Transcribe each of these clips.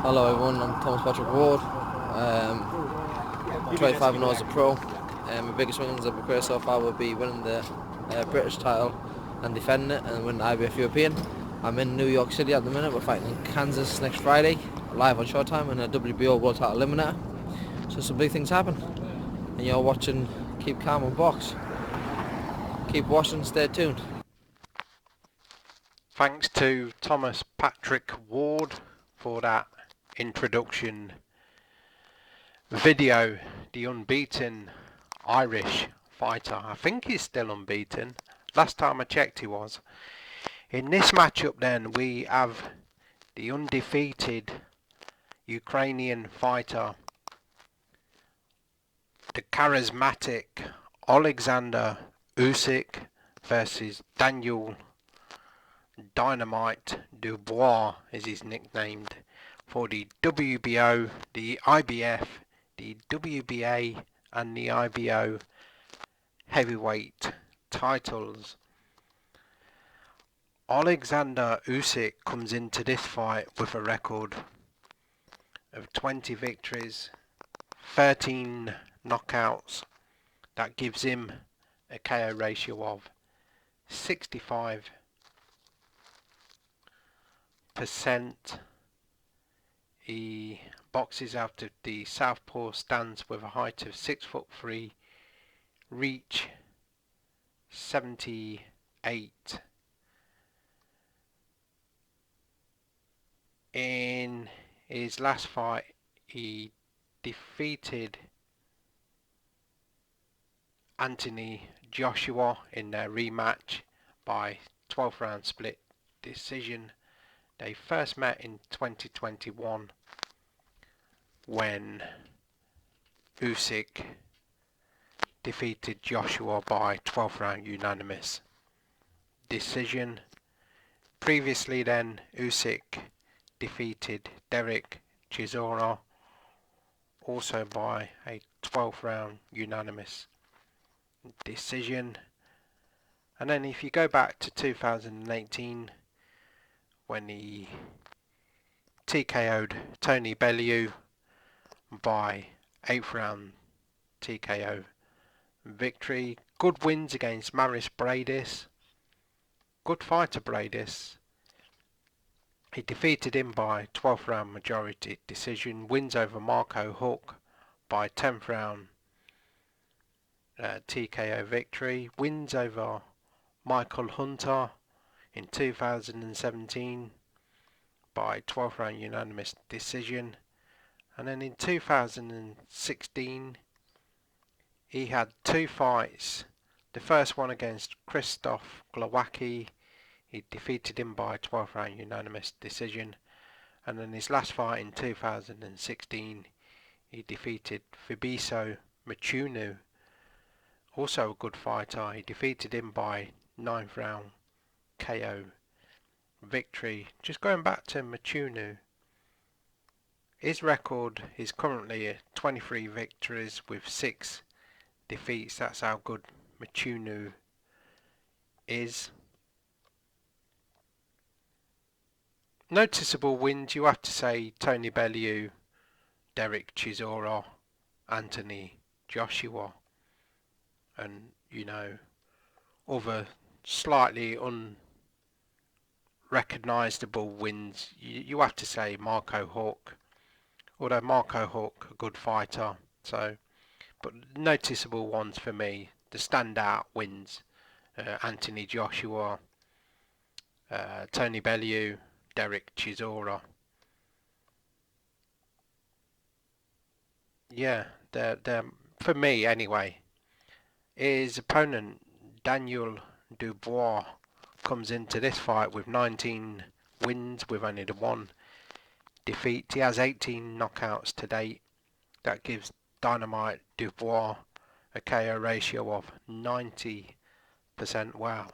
Hello everyone, I'm Thomas Patrick Ward. 25 and 0 as a pro. My biggest wins of my career so far would be winning the British title and defending it and winning the IBF European. I'm in New York City at the minute. We're fighting in Kansas next Friday, live on Showtime in a WBO World Title Eliminator. So some big things happen. And you're watching Keep Calm and Box. Keep watching, stay tuned. Thanks to Thomas Patrick Ward for that introduction video. The unbeaten Irish fighter. I think he's still unbeaten. Last time I checked he was. In this matchup then we have the undefeated Ukrainian fighter, the charismatic Oleksander Usyk versus Daniel Dynamite Dubois is his nicknamed, for the WBO, the IBF, the WBA and the IBO heavyweight titles. Oleksander Usyk comes into this fight with a record of 20 victories, 13 knockouts. That gives him a KO ratio of 65%. He boxes out of the southpaw stance with a height of 6'3", reach 78. In his last fight, he defeated Anthony Joshua in their rematch by 12th round split decision. They first met in 2021 when Usyk defeated Joshua by 12th round unanimous decision. Previously then, Usyk defeated Derek Chisora also by a 12th round unanimous decision. And then if you go back to 2018 when he TKO'd Tony Bellew by 8th round TKO victory. Good wins against Maris Bradis. Good fighter Bradis. He defeated him by 12th round majority decision. Wins over Marco Huck by 10th round TKO victory. Wins over Michael Hunter in 2017 by 12th round unanimous decision. And then in 2016 he had two fights. The first one against Krzysztof Glowacki, he defeated him by 12th round unanimous decision. And then his last fight in 2016 he defeated Fabricio Machunu, also a good fighter. He defeated him by 9th round KO victory. Just going back to Machunu, his record is currently 23 victories with 6 defeats. That's how good Machunu is. Noticeable wins, you have to say Tony Bellew, Derek Chisora, Anthony Joshua, and other slightly unrecognisable wins. You have to say Marco Huck, although Marco Huck a good fighter. So, but noticeable ones for me, the standout wins: Anthony Joshua, Tony Bellew, Derek Chisora. Yeah, they're for me anyway. His opponent Daniel Dubois comes into this fight with 19 wins with only the one defeat. He has 18 knockouts to date. That gives Dynamite Dubois a KO ratio of 90%. Wow.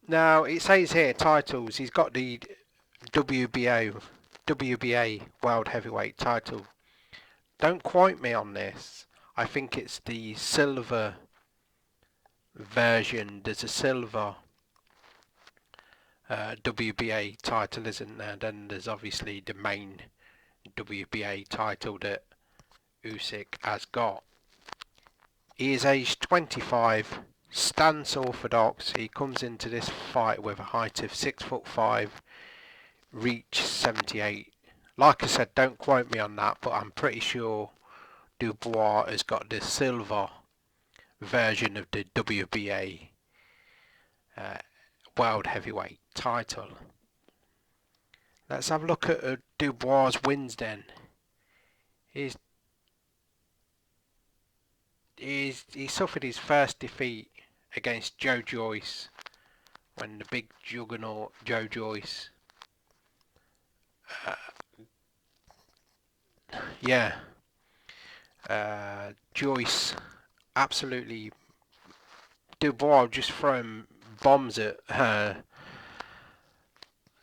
Now it says here titles. He's got the WBA World Heavyweight title. Don't quote me on this. I think it's the silver version. There's a silver WBA title, isn't there? Then there's obviously the main WBA title that Usyk has got. He is aged 25, stance orthodox. He comes into this fight with a height of 6'5", reach 78. Like I said, don't quote me on that, but I'm pretty sure Dubois has got the silver version of the WBA World Heavyweight title. Let's have a look at Dubois' wins then. He suffered his first defeat against Joe Joyce when the big juggernaut Joe Joyce Joyce absolutely, Dubois just throwing bombs at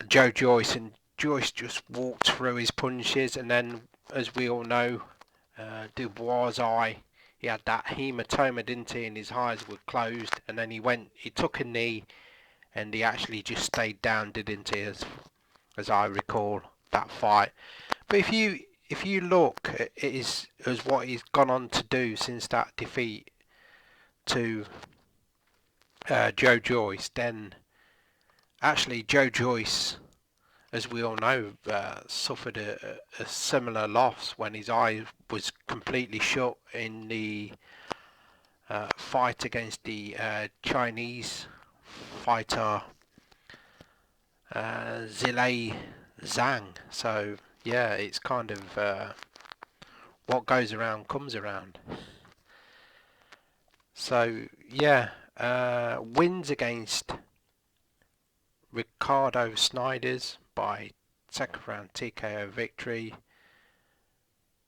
Joe Joyce, and Joyce just walked through his punches, and then, as we all know, Dubois' eye, he had that hematoma, didn't he, and his eyes were closed, and then he took a knee, and he actually just stayed down, didn't he, as I recall that fight. But if you look at it as what he's gone on to do since that defeat to Joe Joyce, then actually Joe Joyce, as we all know, suffered a similar loss when his eye was completely shut in the fight against the Chinese fighter Zilei Zhang. So yeah, it's kind of what goes around comes around. So yeah, wins against Ricardo Snyders by second round TKO victory.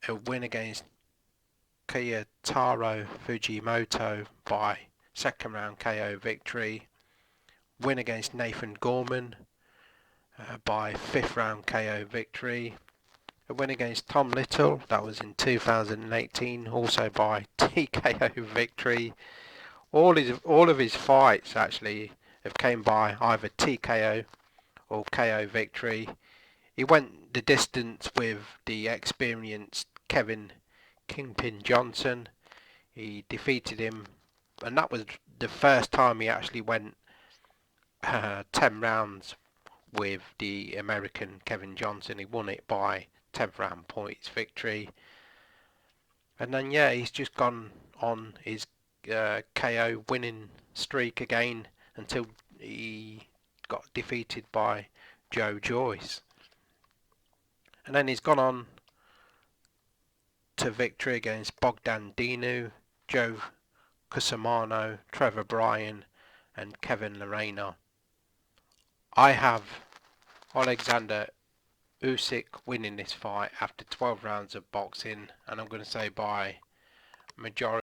A win against Kiyotaro Fujimoto by second round KO victory. Win against Nathan Gorman by fifth round KO victory. A win against Tom Little, that was in 2018, also by TKO victory. All of his fights actually have came by either TKO or KO victory. He went the distance with the experienced Kevin Kingpin Johnson. He defeated him, and that was the first time he actually went 10 rounds with the American Kevin Johnson. He won it by 10th round points victory. And then yeah, he's just gone on his KO winning streak again until he got defeated by Joe Joyce. And then he's gone on to victory against Bogdan Dinu, Joe Cusimano, Trevor Bryan and Kevin Lerena. I have Oleksander Usyk winning this fight after 12 rounds of boxing, and I'm going to say by majority.